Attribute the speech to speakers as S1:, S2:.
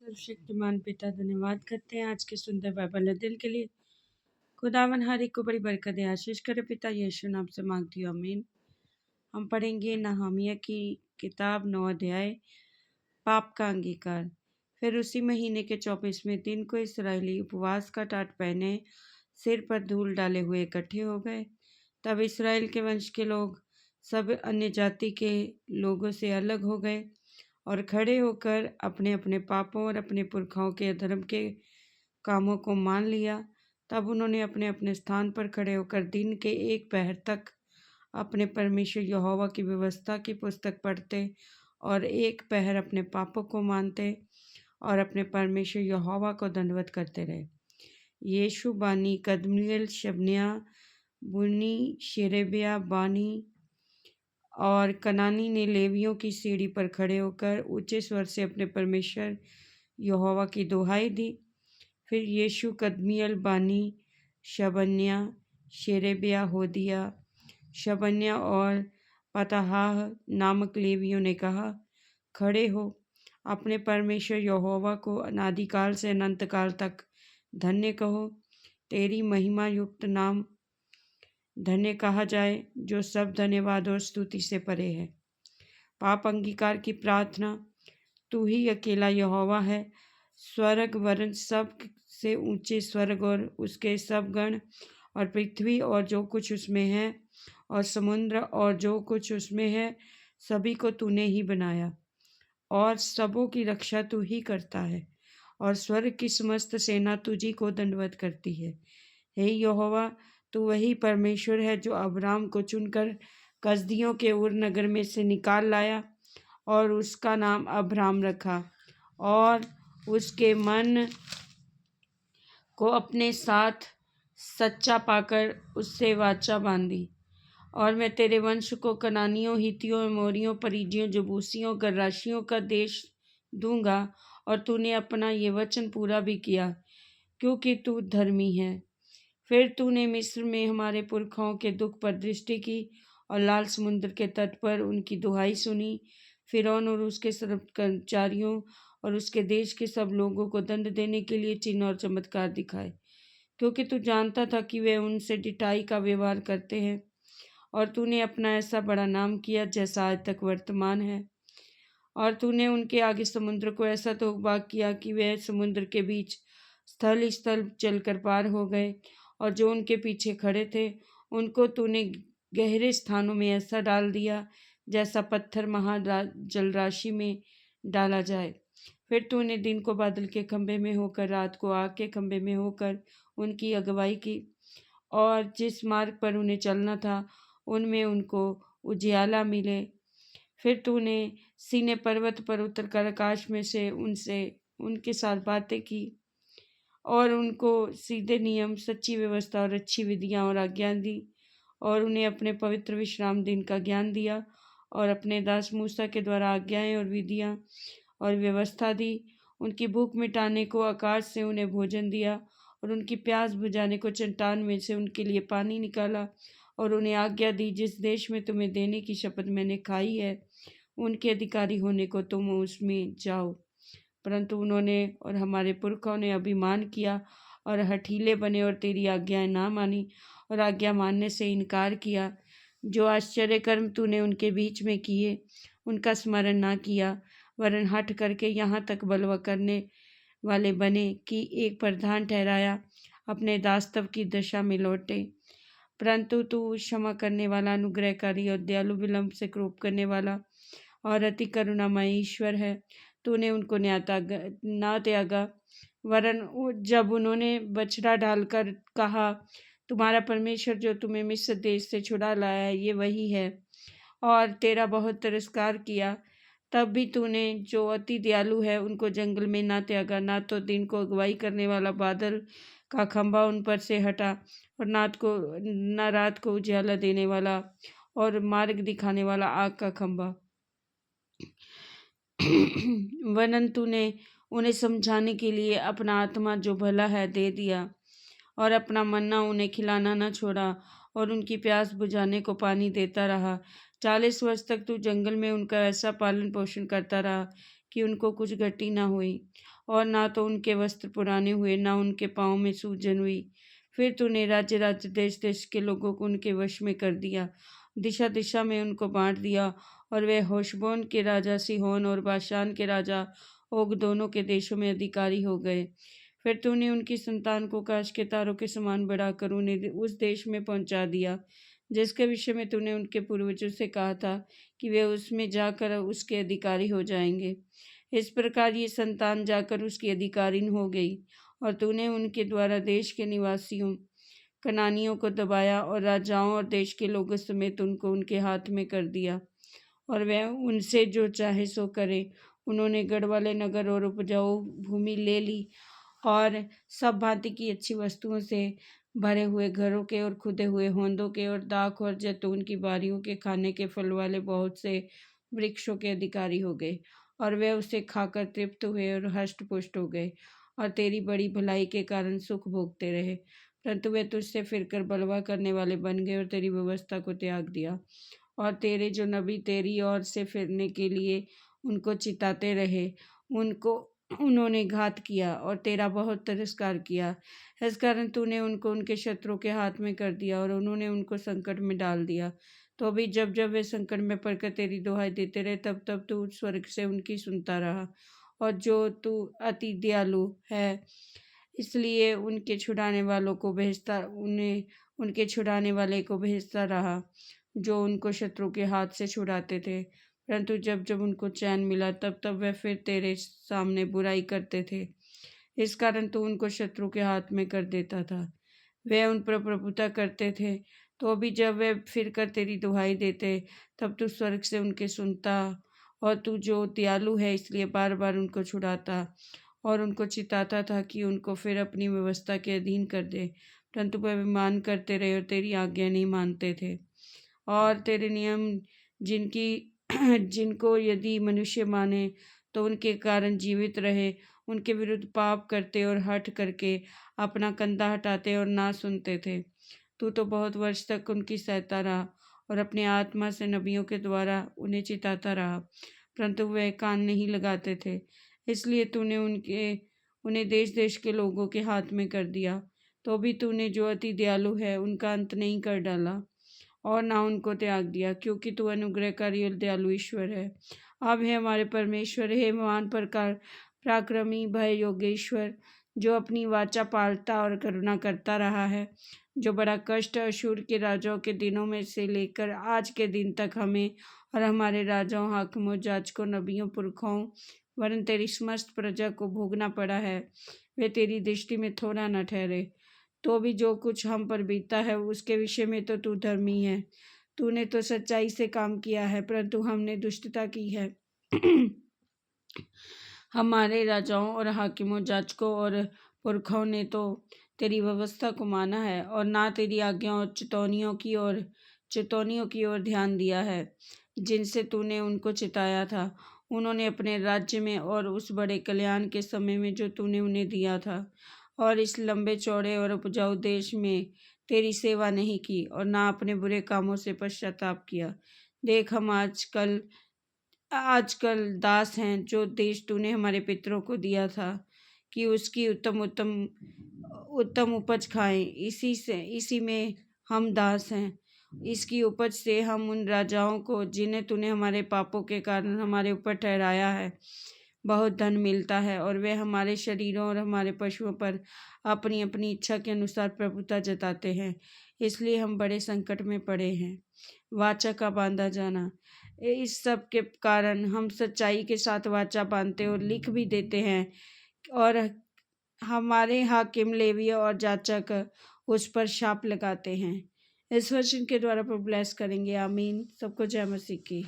S1: सर्वशक्तिमान पिता धन्यवाद करते हैं आज के सुंदर बाइबल अध्ययन के लिए। खुदावन हर एक को बड़ी बरकत दे, आशीष करे। पिता यीशु नाम से मांगती हूँ, आमीन। हम पढ़ेंगे नहम्याह की किताब 9 अध्याय, पाप का अंगीकार। फिर उसी महीने के 24वें दिन को इसराइली उपवास का टाट पहने, सिर पर धूल डाले हुए इकट्ठे हो गए। तब इसराइल के वंश के लोग सब अन्य जाति के लोगों से अलग हो गए और खड़े होकर अपने अपने पापों और अपने पुरखाओं के अधर्म के कामों को मान लिया। तब उन्होंने अपने अपने स्थान पर खड़े होकर दिन के एक पहर तक अपने परमेश्वर यहोवा की व्यवस्था की पुस्तक पढ़ते और एक पहर अपने पापों को मानते और अपने परमेश्वर यहोवा को दंडवत करते रहे। यीशु बानी, कदमिएल, शबन्याह, बुनी, शेरेबिया, बानी और कनानी ने लेवियों की सीढ़ी पर खड़े होकर ऊंचे स्वर से अपने परमेश्वर यहोवा की दुहाई दी। फिर यीशु, कदमिएल, बानी, शबन्याह, शेरेबिया, होदिया, शबन्याह और पताहाह नामक लेवियों ने कहा, खड़े हो, अपने परमेश्वर यहोवा को अनादिकाल से अनंत काल तक धन्य कहो। तेरी महिमा युक्त नाम धन्य कहा जाए, जो सब धन्यवाद और स्तुति से परे है। पाप अंगीकार की प्रार्थना। तू ही अकेला यहोवा है। स्वर्ग वरन सब से ऊंचे स्वर्ग और उसके सब गण और पृथ्वी और जो कुछ उसमें है और समुद्र और जो कुछ उसमें है, सभी को तूने ही बनाया और सबों की रक्षा तू ही करता है और स्वर्ग की समस्त सेना तुझी को दंडवत करती है। हे यहोवा, तू वही परमेश्वर है जो अब्राम को चुनकर कसदियों के उर नगर में से निकाल लाया और उसका नाम अब्राम रखा और उसके मन को अपने साथ सच्चा पाकर उससे वाचा बांधी। और मैं तेरे वंश को कनानियों, हित्तियों, एमोरियों, परिज्जियों, जबूसियों, गर्राशियों का देश दूंगा। और तूने अपना ये वचन पूरा भी किया, क्योंकि तू धर्मी है। फिर तूने मिस्र में हमारे पुरखाओं के दुख पर दृष्टि की और लाल समुद्र के तट पर उनकी दुहाई सुनी। फिरौन और उसके सब कर्मचारियों और उसके देश के सब लोगों को दंड देने के लिए चिन्ह और चमत्कार दिखाए, क्योंकि तू जानता था कि वे उनसे डिटाई का व्यवहार करते हैं। और तूने अपना ऐसा बड़ा नाम किया जैसा आज तक वर्तमान है। और तूने उनके आगे समुद्र को ऐसा तोगबाग किया कि वे समुद्र के बीच स्थल स्थल चलकर पार हो गए। और जो उनके पीछे खड़े थे उनको तूने गहरे स्थानों में ऐसा डाल दिया जैसा पत्थर महा जलराशि में डाला जाए। फिर तूने दिन को बादल के खंभे में होकर, रात को आग के खंभे में होकर उनकी अगुवाई की और जिस मार्ग पर उन्हें चलना था उनमें उनको उजियाला मिले। फिर तूने सीने पर्वत पर उतरकर आकाश में से उनके साथ बातें की और उनको सीधे नियम, सच्ची व्यवस्था और अच्छी विधियां और आज्ञा दी और उन्हें अपने पवित्र विश्राम दिन का ज्ञान दिया और अपने दास मूसा के द्वारा आज्ञाएं और विधियां और व्यवस्था दी। उनकी भूख मिटाने को आकाश से उन्हें भोजन दिया और उनकी प्यास बुझाने को चट्टान में से उनके लिए पानी निकाला और उन्हें आज्ञा दी, जिस देश में तुम्हें देने की शपथ मैंने खाई है, उनके अधिकारी होने को तुम उसमें जाओ। परंतु उन्होंने और हमारे पुरखों ने अभिमान किया और हठीले बने और तेरी आज्ञाएं ना मानी और आज्ञा मानने से इनकार किया। जो आश्चर्य कर्म तूने उनके बीच में किए उनका स्मरण ना किया, वरन हठ करके यहाँ तक बलवा करने वाले बने कि एक प्रधान ठहराया अपने दास्तव की दशा में लौटे। परंतु तू क्षमा करने वाला, अनुग्रहकारी और दयालु, विलंब से क्रोध करने वाला और अति करुणामय ईश्वर है। तूने उनको ना त्यागा, वरन जब उन्होंने बछड़ा डालकर कहा, तुम्हारा परमेश्वर जो तुम्हें मिस्र देश से छुड़ा लाया है ये वही है, और तेरा बहुत तिरस्कार किया, तब भी तूने जो अति दयालु है उनको जंगल में ना त्यागा। ना तो दिन को अगुवाई करने वाला बादल का खंभा उन पर से हटा और ना रात को उजाला देने वाला और मार्ग दिखाने वाला आग का खंभा। वरन तूने उन्हें समझाने के लिए अपना आत्मा जो भला है दे दिया और अपना मन्ना उन्हें खिलाना न छोड़ा और उनकी प्यास बुझाने को पानी देता रहा। 40 वर्ष तक तू जंगल में उनका ऐसा पालन पोषण करता रहा कि उनको कुछ घटी न हुई। और ना तो उनके वस्त्र पुराने हुए, ना उनके पाँव में सूजन हुई। फिर तूने राज्य राज्य देश देश के लोगों को उनके वश में कर दिया, दिशा दिशा में उनको बांट दिया, और वे होशबोन के राजा सिहोन और बाशान के राजा ओग दोनों के देशों में अधिकारी हो गए। फिर तूने उनकी संतान को आकाश के तारों के समान बढ़ाकर उन्हें उस देश में पहुंचा दिया जिसके विषय में तूने उनके पूर्वजों से कहा था कि वे उसमें जाकर उसके अधिकारी हो जाएंगे। इस प्रकार ये संतान जाकर उसकी अधिकारिन हो गई, और तूने उनके द्वारा देश के निवासियों कनानियों को दबाया और राजाओं और देश के लोगों समेत उनको उनके हाथ में कर दिया, और वह उनसे जो चाहे सो करे। उन्होंने गढ़ वाले नगर और उपजाऊ भूमि ले ली, और सब भांति की अच्छी वस्तुओं से भरे हुए घरों के और खुदे हुए होंदों के और दाख और जैतून की बारियों के खाने के फल वाले बहुत से वृक्षों के अधिकारी हो गए, और वे उसे खाकर तृप्त हुए और हष्ट पुष्ट हो गए, और तेरी बड़ी भलाई के कारण सुख भोगते रहे। परंतु वे तुझसे फिरकर बलवा करने वाले बन गए और तेरी व्यवस्था को त्याग दिया, और तेरे जो नबी तेरी ओर से फिरने के लिए उनको चिताते रहे, उन्होंने घात किया और तेरा बहुत तिरस्कार किया। इस कारण तूने उनको उनके शत्रुओं के हाथ में कर दिया, और उन्होंने उनको संकट में डाल दिया। तो भी जब जब वे संकट में पड़कर तेरी दुहाई देते रहे, तब तब तू स्वर्ग से उनकी सुनता रहा, और जो तू अति दयालु है इसलिए उनके छुड़ाने वाले को भेजता रहा, जो उनको शत्रु के हाथ से छुड़ाते थे। परंतु जब जब उनको चैन मिला, तब तब वे फिर तेरे सामने बुराई करते थे। इस कारण तू उनको शत्रु के हाथ में कर देता था, वे उन पर प्रभुता करते थे। तो भी जब वे फिर कर तेरी दुहाई देते, तब तू स्वर्ग से उनके सुनता, और तू जो दयालु है इसलिए बार बार उनको छुड़ाता और उनको चिताता था कि उनको फिर अपनी व्यवस्था के अधीन कर दे। परंतु वे अभिमान करते रहे और तेरी आज्ञा नहीं मानते थे, और तेरे नियम जिनकी जिनको यदि मनुष्य माने तो उनके कारण जीवित रहे, उनके विरुद्ध पाप करते और हठ करके अपना कंधा हटाते और ना सुनते थे। तू तो बहुत वर्ष तक उनकी सहता रहा, और अपने आत्मा से नबियों के द्वारा उन्हें चिताता रहा, परंतु वे कान नहीं लगाते थे। इसलिए तूने उन्हें देश देश के लोगों के हाथ में कर दिया। तो भी तूने जो अति दयालु है उनका अंत नहीं कर डाला, और ना उनको त्याग दिया, क्योंकि तू अनुग्रहकारी और दयालु ईश्वर है। अब है हमारे परमेश्वर, हे महान प्रकार पराक्रमी भय योगेश्वर, जो अपनी वाचा पालता और करुणा करता रहा है, जो बड़ा कष्ट अशूर के राजाओं के दिनों में से लेकर आज के दिन तक हमें और हमारे राजाओं, हाकिमों, जाजकों, नबियों, पुरखाओं वरन तेरी समस्त प्रजा को भोगना पड़ा है, वे तेरी दृष्टि में थोड़ा न ठहरे। तो भी जो कुछ हम पर बीता है उसके विषय में तो तू धर्मी है। तूने तो सच्चाई से काम किया है, परंतु हमने दुष्टता की है। हमारे राजाओं और हाकिमों, जाजकों और पुरखाओं ने तो तेरी व्यवस्था को माना है, और ना तेरी आज्ञाओं और चितौनियों की ओर ध्यान दिया है जिनसे तूने उनको चिताया था। उन्होंने अपने राज्य में और उस बड़े कल्याण के समय में जो तूने उन्हें दिया था, और इस लंबे चौड़े और उपजाऊ देश में तेरी सेवा नहीं की, और ना अपने बुरे कामों से पश्चाताप किया। देख, हम आजकल दास हैं, जो देश तूने हमारे पितरों को दिया था कि उसकी उत्तम उपज खाएं, इसी में हम दास हैं। इसकी उपज से हम उन राजाओं को, जिन्हें तूने हमारे पापों के कारण हमारे ऊपर ठहराया है, बहुत धन मिलता है, और वे हमारे शरीरों और हमारे पशुओं पर अपनी अपनी इच्छा के अनुसार प्रभुता जताते हैं। इसलिए हम बड़े संकट में पड़े हैं। वाचा का बांधा जाना। इस सब के कारण हम सच्चाई के साथ वाचा बांधते और लिख भी देते हैं, और हमारे हाकिम, लेवीय और जाचक उस पर शाप लगाते हैं। इस वचन के द्वारा पर ब्लेस करेंगे। आमीन। सबको जय मसीह की।